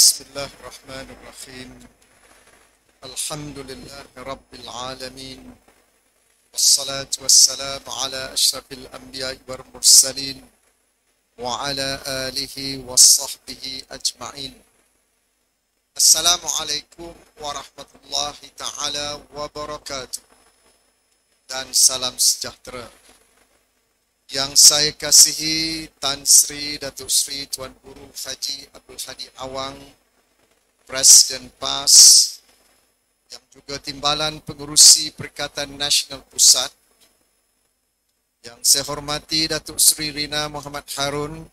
بسم الله الرحمن الرحيم. الحمد لله رب العالمين، والصلاة والسلام على أشرف الأنبياء والمرسلين وعلى آله وصحبه أجمعين. السلام عليكم warahmatullahi taala wabarakatuh. Dan salam sejahtera. Yang saya kasihi Tan Sri Datuk Sri Tuan Guru Haji Abdul Hadi Awang, Presiden PAS, yang juga Timbalan Pengurusi Perikatan Nasional Pusat, yang saya hormati Datuk Sri Rina Muhammad Harun,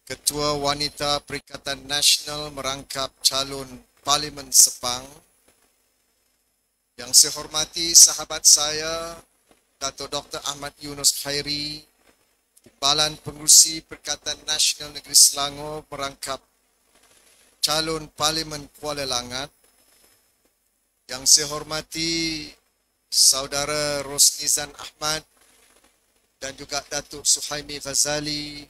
Ketua Wanita Perikatan Nasional Merangkap Calon Parlimen Sepang, yang saya hormati sahabat saya Dato' Dr. Ahmad Yunus Khairi, Timbalan Pengurusi Perikatan Nasional Negeri Selangor Merangkap Calon Parlimen Kuala Langat, yang saya hormati Saudara Rosnizan Ahmad dan juga Datuk Suhaimi Ghazali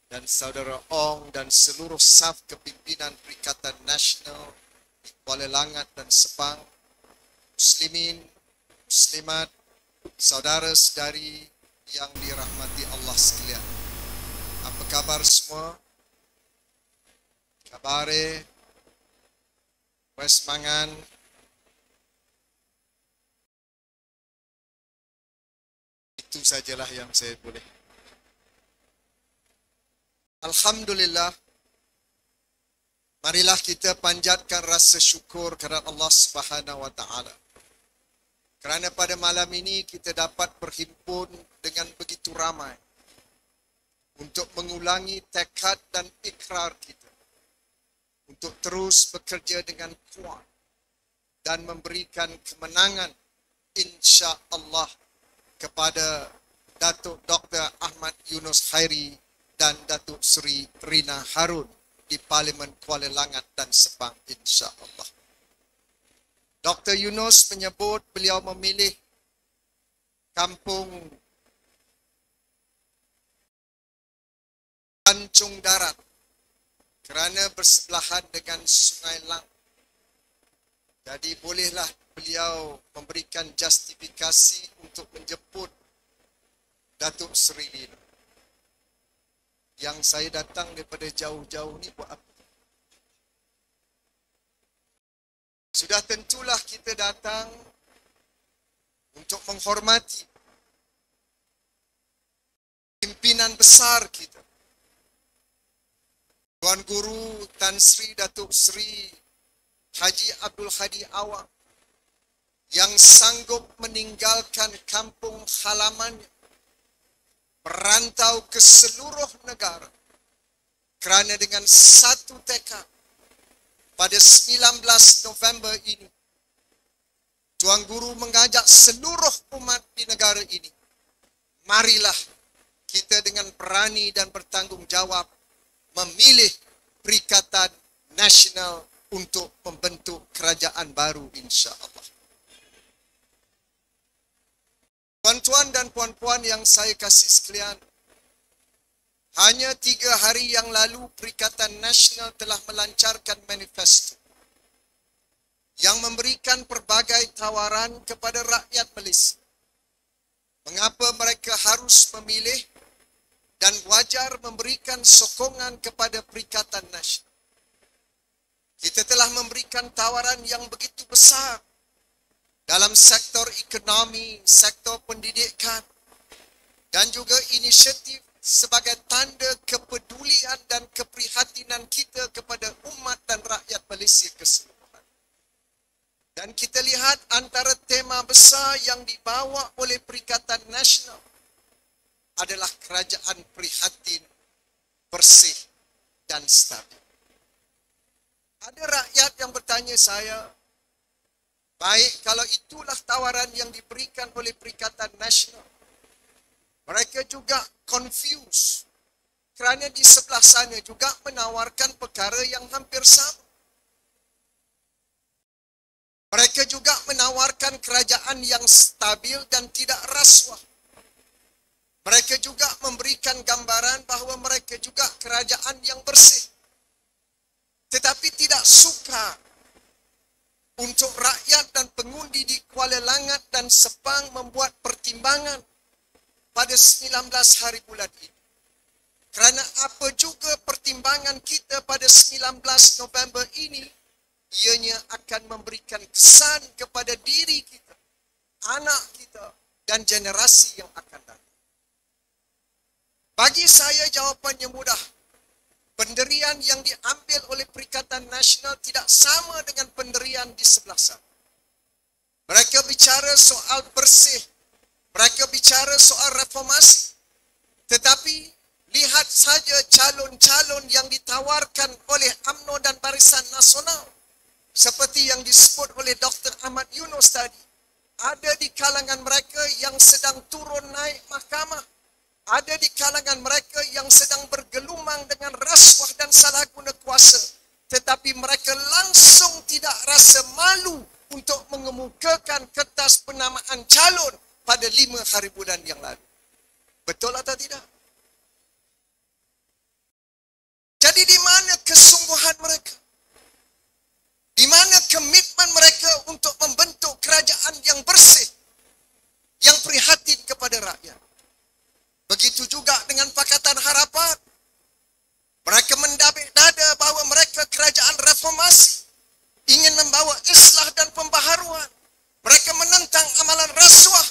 dan Saudara Ong dan seluruh saf kepimpinan Perikatan Nasional di Kuala Langat dan Sepang, Muslimin, Muslimat, saudara-saudari yang dirahmati Allah sekalian. Apa kabar semua? Kabare, semangat. Itu sajalah yang saya boleh. Alhamdulillah. Marilah kita panjatkan rasa syukur kepada Allah Subhanahu wa taala. Kerana pada malam ini kita dapat berhimpun dengan begitu ramai untuk mengulangi tekad dan ikrar kita untuk terus bekerja dengan kuat dan memberikan kemenangan insya-Allah kepada Datuk Dr. Ahmad Yunus Khairi dan Datuk Sri Rina Harun di Parlimen Kuala Langat dan Sepang insya-Allah. Dr. Yunus menyebut beliau memilih kampung Tanjung Darat kerana bersebelahan dengan Sungai Lang. Jadi bolehlah beliau memberikan justifikasi untuk menjemput Datuk Sri Rina. Yang saya datang daripada jauh-jauh ni buat apa? Sudah tentulah kita datang untuk menghormati pimpinan besar kita, Tuan Guru Tan Sri Datuk Sri Haji Abdul Hadi Awang, yang sanggup meninggalkan kampung halamannya, merantau ke seluruh negara kerana dengan satu tekad. Pada 19 November ini, Tuan Guru mengajak seluruh umat di negara ini, marilah kita dengan berani dan bertanggungjawab memilih Perikatan Nasional untuk membentuk kerajaan baru insya-Allah. Tuan-tuan dan puan-puan yang saya kasih sekalian, hanya 3 hari yang lalu Perikatan Nasional telah melancarkan manifesto yang memberikan pelbagai tawaran kepada rakyat Malaysia. Mengapa mereka harus memilih dan wajar memberikan sokongan kepada Perikatan Nasional. Kita telah memberikan tawaran yang begitu besar dalam sektor ekonomi, sektor pendidikan dan juga inisiatif sebagai tanda kepedulian dan keprihatinan kita kepada umat dan rakyat Malaysia keseluruhan. Dan kita lihat antara tema besar yang dibawa oleh Perikatan Nasional adalah kerajaan prihatin, bersih dan stabil. Ada rakyat yang bertanya saya, baik kalau itulah tawaran yang diberikan oleh Perikatan Nasional, mereka juga confused kerana di sebelah sana juga menawarkan perkara yang hampir sama. Mereka juga menawarkan kerajaan yang stabil dan tidak rasuah. Mereka juga memberikan gambaran bahawa mereka juga kerajaan yang bersih. tetapi tidak suka untuk rakyat dan pengundi di Kuala Langat dan Sepang membuat pertimbangan pada 19 hari bulan ini. Kerana apa juga pertimbangan kita pada 19 November ini, ianya akan memberikan kesan kepada diri kita, anak kita dan generasi yang akan datang. Bagi saya jawapannya mudah. Pendirian yang diambil oleh Perikatan Nasional tidak sama dengan pendirian di sebelah sana. Mereka bicara soal bersih. Mereka bicara soal reformasi. Tetapi lihat saja calon-calon yang ditawarkan oleh UMNO dan Barisan Nasional. Seperti yang disebut oleh Dr. Ahmad Yunus tadi. Ada di kalangan mereka yang sedang turun naik mahkamah. Ada di kalangan mereka yang sedang bergelumang dengan rasuah dan salah guna kuasa. Tetapi mereka langsung tidak rasa malu untuk mengemukakan kertas penamaan calon pada 5 hari bulan yang lalu. Betul atau tidak? Jadi di mana kesungguhan mereka? Di mana komitmen mereka untuk membentuk kerajaan yang bersih, yang prihatin kepada rakyat? Begitu juga dengan Pakatan Harapan. Mereka mendabik dada bahawa mereka kerajaan reformasi, ingin membawa islah dan pembaharuan. Mereka menentang amalan rasuah.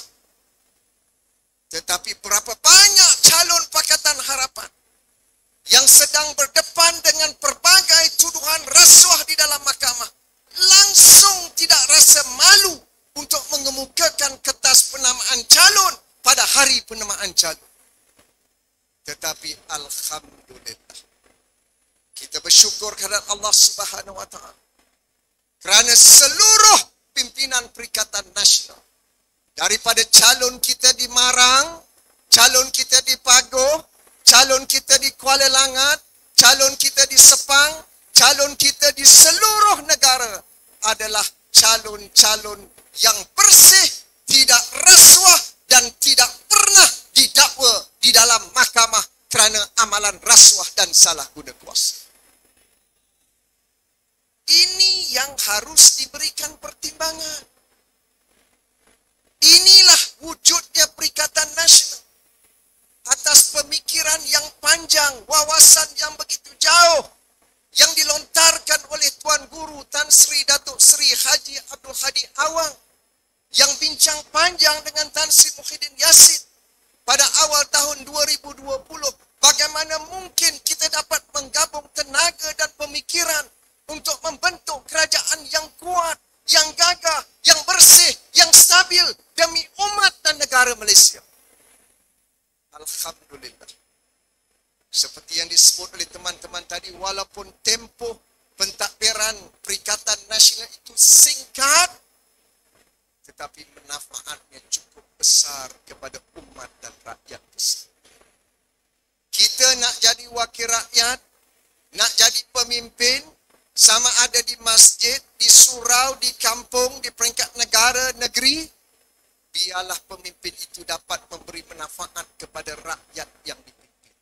Tetapi berapa banyak calon Pakatan Harapan yang sedang berdepan dengan pelbagai tuduhan rasuah di dalam mahkamah, langsung tidak rasa malu untuk mengemukakan kertas penamaan calon pada hari penamaan calon. Tetapi alhamdulillah, kita bersyukur kehadirat Allah Subhanahu wa taala kerana seluruh pimpinan Perikatan Nasional, daripada calon kita di Marang, calon kita di Pagoh, calon kita di Kuala Langat, calon kita di Sepang, calon kita di seluruh negara adalah calon-calon yang bersih, tidak rasuah dan tidak pernah didakwa di dalam mahkamah kerana amalan rasuah dan salah guna kuasa. Ini yang harus diberikan pertimbangan. Inilah wujudnya Perikatan Nasional. Atas pemikiran yang panjang, wawasan yang begitu jauh, yang dilontarkan oleh Tuan Guru Tan Sri Datuk Sri Haji Abdul Hadi Awang, yang bincang panjang dengan Tan Sri Muhyiddin Yassin pada awal tahun 2020, bagaimana mungkin kita dapat menggabung tenaga dan pemikiran untuk membentuk kerajaan yang kuat, yang gagah, yang bersih, yang stabil demi umat dan negara Malaysia. Alhamdulillah. Seperti yang disebut oleh teman-teman tadi, walaupun tempoh pentadbiran Perikatan Nasional itu singkat, tetapi manfaatnya cukup besar kepada umat dan rakyat besar. Kita nak jadi wakil rakyat, nak jadi pemimpin, sama ada di masjid, di surau, di kampung, di peringkat negara, negeri, biarlah pemimpin itu dapat memberi manfaat kepada rakyat yang dipimpin.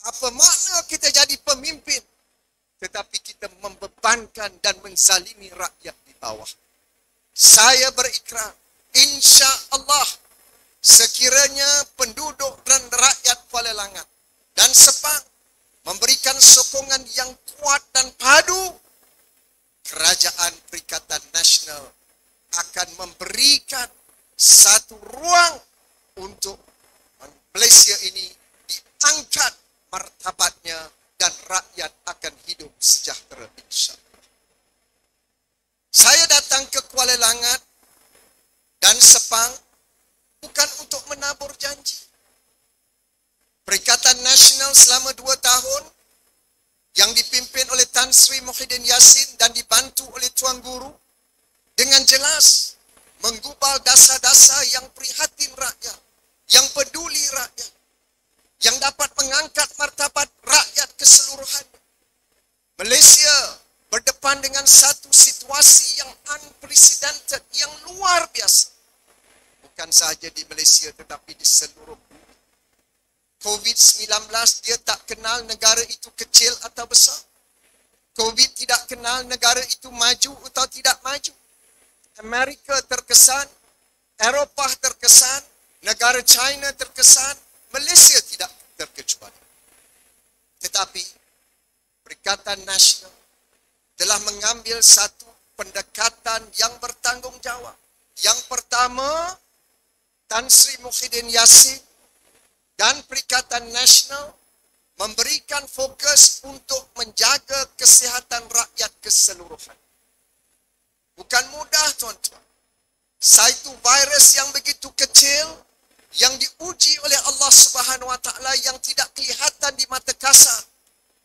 Apa makna kita jadi pemimpin, tetapi kita membebankan dan menzalimi rakyat di bawah? Saya berikrar, insya Allah, sekiranya penduduk dan rakyat Kuala Langat dan Sepang memberikan sokongan yang kuat dan padu, kerajaan Perikatan Nasional akan memberikan satu ruang untuk Malaysia ini diangkat martabatnya dan rakyat akan hidup sejahtera insya-Allah. Saya datang ke Kuala Langat dan Sepang bukan untuk menabur janji. Perikatan Nasional selama 2 tahun yang dipimpin oleh Tan Sri Muhyiddin Yassin dan dibantu oleh Tuan Guru dengan jelas menggubal dasar-dasar yang prihatin rakyat, yang peduli rakyat, yang dapat mengangkat martabat rakyat keseluruhannya. Malaysia berdepan dengan satu situasi yang unprecedented, yang luar biasa. Bukan sahaja di Malaysia tetapi di seluruh dunia. COVID-19 dia tak kenal negara itu kecil atau besar. COVID tidak kenal negara itu maju atau tidak maju. Amerika terkesan, Eropah terkesan, negara China terkesan, Malaysia tidak terkecuali. Tetapi Perikatan Nasional telah mengambil satu pendekatan yang bertanggungjawab. Yang pertama, Tan Sri Muhyiddin Yassin dan Perikatan Nasional memberikan fokus untuk menjaga kesihatan rakyat keseluruhan. Bukan mudah, tuan-tuan. Satu virus yang begitu kecil, yang diuji oleh Allah Subhanahu Wa Taala yang tidak kelihatan di mata kasar,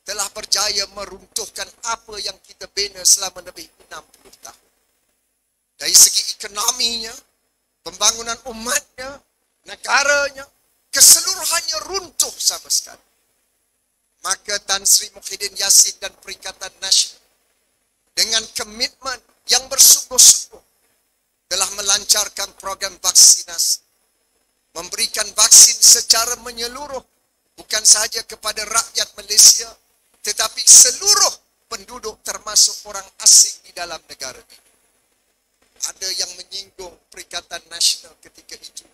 telah berjaya meruntuhkan apa yang kita bina selama lebih 60 tahun. Dari segi ekonominya, pembangunan umatnya, negaranya, keseluruhannya runtuh sama sekali. Maka Tan Sri Muhyiddin Yassin dan Perikatan Nasional dengan komitmen yang bersungguh-sungguh telah melancarkan program vaksinasi. Memberikan vaksin secara menyeluruh bukan sahaja kepada rakyat Malaysia tetapi seluruh penduduk termasuk orang asing di dalam negara ini. Ada yang menyinggung Perikatan Nasional ketika itu.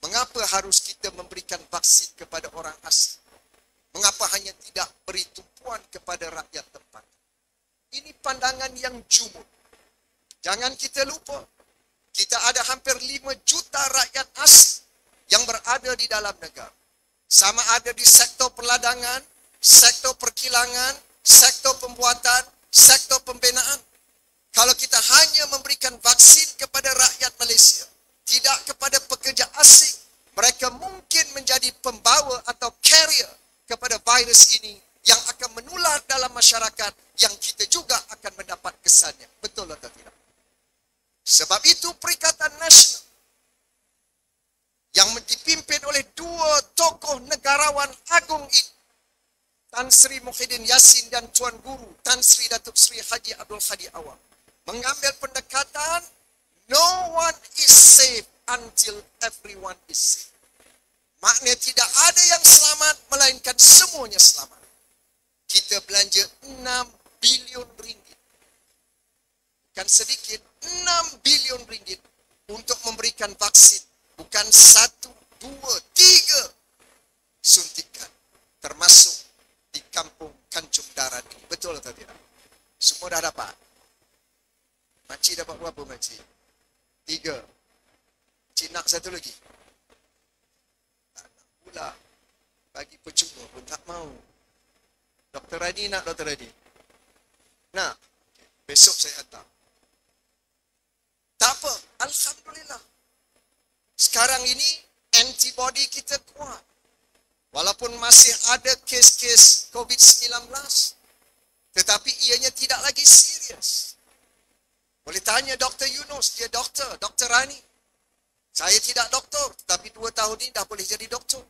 Mengapa harus kita memberikan vaksin kepada orang asing? Mengapa hanya tidak beri tumpuan kepada rakyat tempat? Ini pandangan yang jumud. Jangan kita lupa, kita ada hampir 5 juta rakyat asing yang berada di dalam negara. Sama ada di sektor perladangan, sektor perkilangan, sektor pembuatan, sektor pembinaan. Kalau kita hanya memberikan vaksin kepada rakyat Malaysia, tidak kepada pekerja asing, mereka mungkin menjadi pembawa atau carrier kepada virus ini yang akan menular dalam masyarakat yang kita juga akan mendapat kesannya. Betul atau tidak? Sebab itu Perikatan Nasional yang dipimpin oleh 2 tokoh negarawan agung ini, Tan Sri Muhyiddin Yassin dan Tuan Guru Tan Sri Datuk Sri Haji Abdul Hadi Awang, mengambil pendekatan no one is safe until everyone is safe. Maknanya tidak ada yang selamat melainkan semuanya selamat. Kita belanja 6 bilion ringgit. Bukan sedikit, 6 bilion ringgit untuk memberikan vaksin. Bukan 1, 2, 3 suntikan. Termasuk di kampung Kancung Darat ini. Betul atau tidak? Semua dah dapat. Makcik dapat berapa makcik? 3. Cik nak satu lagi? Tak nak pula. Bagi percuma pun tak mau. Dr. Radi nak Dr. Radi? Nak? Besok saya hantar. Tak apa. Alhamdulillah. Sekarang ini antibody kita kuat. Walaupun masih ada kes-kes COVID-19. Tetapi ianya tidak lagi serius. Boleh tanya Dr. Yunus, dia doktor, Dr. Rani. Saya tidak doktor, tapi 2 tahun ini dah boleh jadi doktor.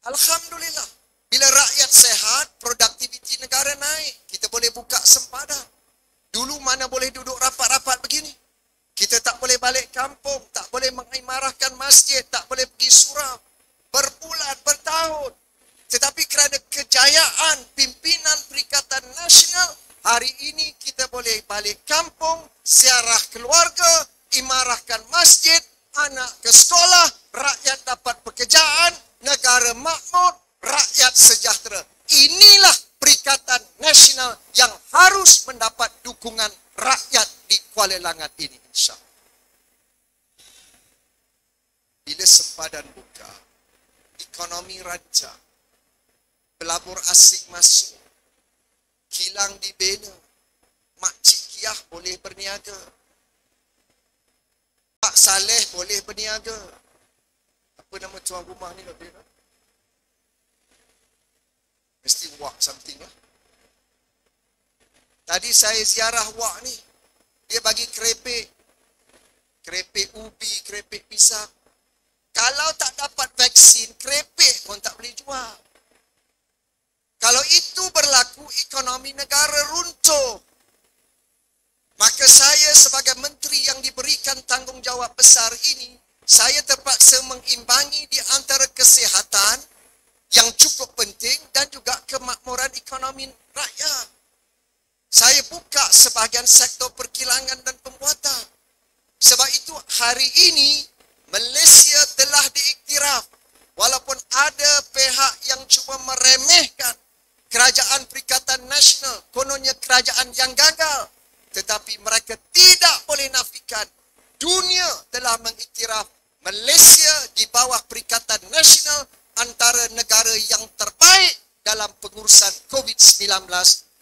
Alhamdulillah. Bila rakyat sehat, produktiviti negara naik. Kita boleh buka sempadan. Dulu mana boleh duduk rapat-rapat begini. Kita tak boleh balik kampung, tak boleh mengimarahkan masjid, tak boleh pergi surau. Berbulan, bertahun. Tetapi kerana kejayaan pimpinan Perikatan Nasional, hari ini kita boleh balik kampung, ziarah keluarga, imarahkan masjid, anak ke sekolah, rakyat dapat pekerjaan, negara makmur, rakyat sejahtera. Inilah Perikatan Nasional yang harus mendapat dukungan rakyat di Kuala Langat ini, insyaAllah. Bila sempadan buka, ekonomi rancang, pelabur asing masuk, kilang dibina, Makcik Kiah boleh berniaga, Pak Saleh boleh berniaga. Apa nama tuan rumah ni? Mesti Wak something lah. Tadi saya ziarah Wak ni, dia bagi kerepek, kerepek ubi, kerepek pisang. Kalau tak dapat vaksin, kerepek pun tak boleh jual. Kalau itu berlaku, ekonomi negara runtuh. Maka saya sebagai menteri yang diberikan tanggungjawab besar ini, saya terpaksa mengimbangi di antara kesihatan yang cukup penting dan juga kemakmuran ekonomi rakyat. sebahagian sektor perkilangan dan pembuatan. Sebab itu hari ini Malaysia telah diiktiraf. Walaupun ada pihak yang cuba meremehkan kerajaan Perikatan Nasional, kononnya kerajaan yang gagal. Tetapi mereka tidak boleh nafikan dunia telah mengiktiraf Malaysia di bawah Perikatan Nasional antara negara yang terbaik dalam pengurusan COVID-19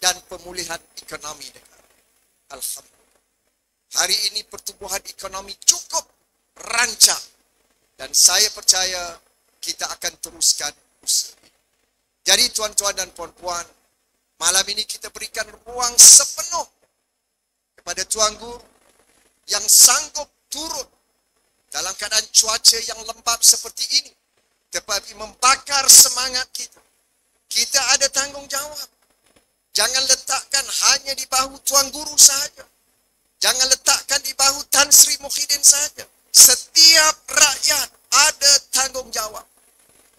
dan pemulihan ekonomi negara. Alhamdulillah. Hari ini pertumbuhan ekonomi cukup rancak dan saya percaya kita akan teruskan usaha ini. Jadi tuan-tuan dan puan-puan, malam ini kita berikan ruang sepenuh kepada Tuan Guru yang sanggup turun dalam keadaan cuaca yang lembap seperti ini, tetapi membakar semangat kita. Kita ada tanggungjawab. Jangan letakkan hanya di bahu Tuan Guru sahaja. Jangan letakkan di bahu Tan Sri Muhyiddin sahaja. Setiap rakyat ada tanggungjawab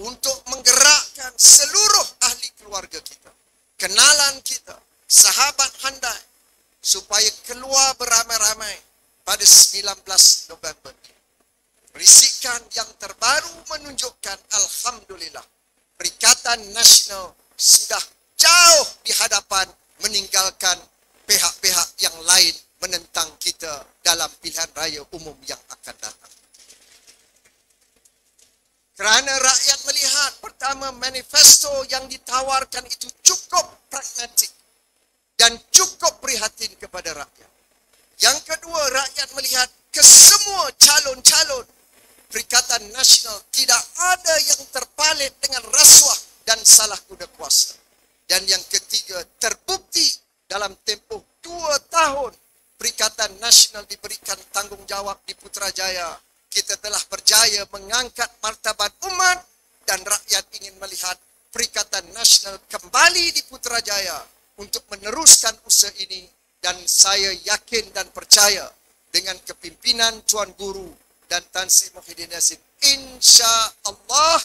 untuk menggerakkan seluruh ahli keluarga kita, kenalan kita, sahabat handai, supaya keluar beramai-ramai pada 19 November. Risikan yang terbaru menunjukkan Alhamdulillah, Perikatan Nasional sudah jauh di hadapan meninggalkan pihak-pihak yang lain menentang kita dalam pilihan raya umum yang akan datang. Kerana rakyat melihat, pertama, manifesto yang ditawarkan itu cukup pragmatik dan cukup prihatin kepada rakyat. Yang kedua, rakyat melihat kesemua calon-calon Perikatan Nasional tidak ada yang terpalit dengan rasuah dan salah guna kuasa. Dan yang ketiga, terbukti dalam tempoh 2 tahun Perikatan Nasional diberikan tanggungjawab di Putrajaya, kita telah berjaya mengangkat martabat umat dan rakyat ingin melihat Perikatan Nasional kembali di Putrajaya untuk meneruskan usaha ini. Dan saya yakin dan percaya dengan kepimpinan Tuan Guru dan Tan Sri Muhyiddin Yassin, insya Allah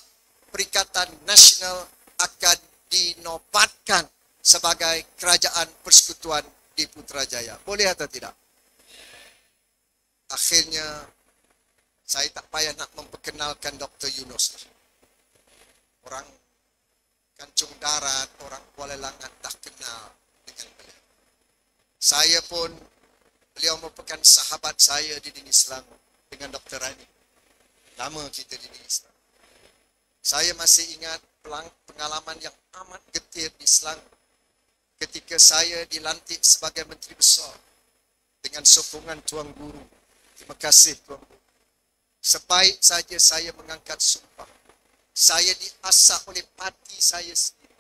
Perikatan Nasional akan dinobatkan sebagai kerajaan persekutuan di Putrajaya. Boleh atau tidak? Akhirnya saya tak payah nak memperkenalkan Dr. Yunus. Orang Kancung Darat, orang Kuala Langat dah kenal dengan beliau. Saya pun, beliau merupakan sahabat saya di Dini Selangor dengan Dr. Rani. Lama kita di Dini Selangor. Saya masih ingat pengalaman yang amat getir di Selangor ketika saya dilantik sebagai Menteri Besar dengan sokongan Tuan Guru. Terima kasih Tuan Guru. Sebaik saja saya mengangkat sumpah, saya diasak oleh parti saya sendiri.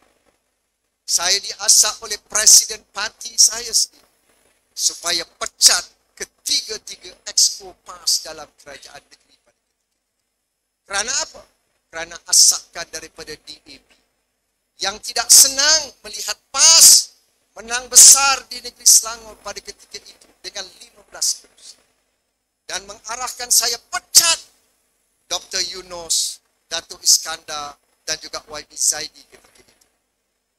Saya diasak oleh Presiden parti saya sendiri supaya pecat ketiga-tiga exco PAS dalam kerajaan negeri pada ketika itu. Kerana apa? Kerana asakan daripada DAP yang tidak senang melihat PAS menang besar di negeri Selangor pada ketika itu dengan 15 kursi. Dan mengarahkan saya pecat Dr. Yunus, Datuk Iskandar dan juga YB Zaidi ketika itu.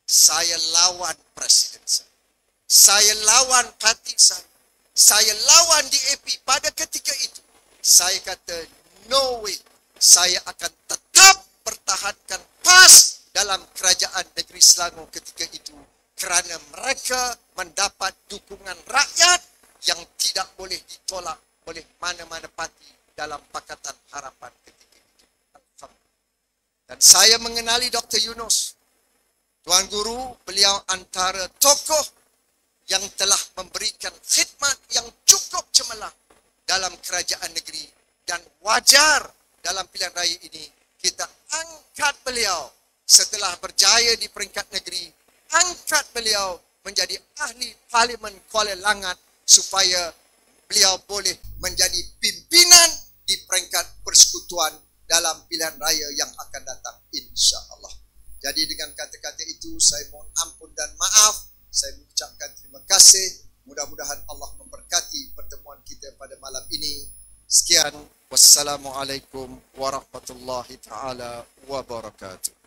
Saya lawan Presiden saya. Saya lawan parti saya. Saya lawan DAP pada ketika itu. Saya kata, no way. Saya akan tetap pertahankan PAS dalam kerajaan negeri Selangor ketika itu. Kerana mereka mendapat dukungan rakyat yang tidak boleh ditolak oleh mana-mana parti dalam Pakatan Harapan ketika itu. Dan saya mengenali Dr. Yunus. Tuan Guru, beliau antara tokoh yang telah memberikan khidmat yang cukup cemerlang dalam kerajaan negeri. Dan wajar dalam pilihan raya ini kita angkat beliau setelah berjaya di peringkat negeri, angkat beliau menjadi ahli Parlimen Kuala Langat supaya beliau boleh menjadi pimpinan di peringkat persekutuan dalam pilihan raya yang akan datang, insya Allah. Jadi dengan kata-kata itu saya mohon ampun dan maaf. Saya mengucapkan terima kasih. Mudah-mudahan Allah memberkati pertemuan kita pada malam ini. Sekian. Wassalamualaikum warahmatullahi taala wabarakatuh.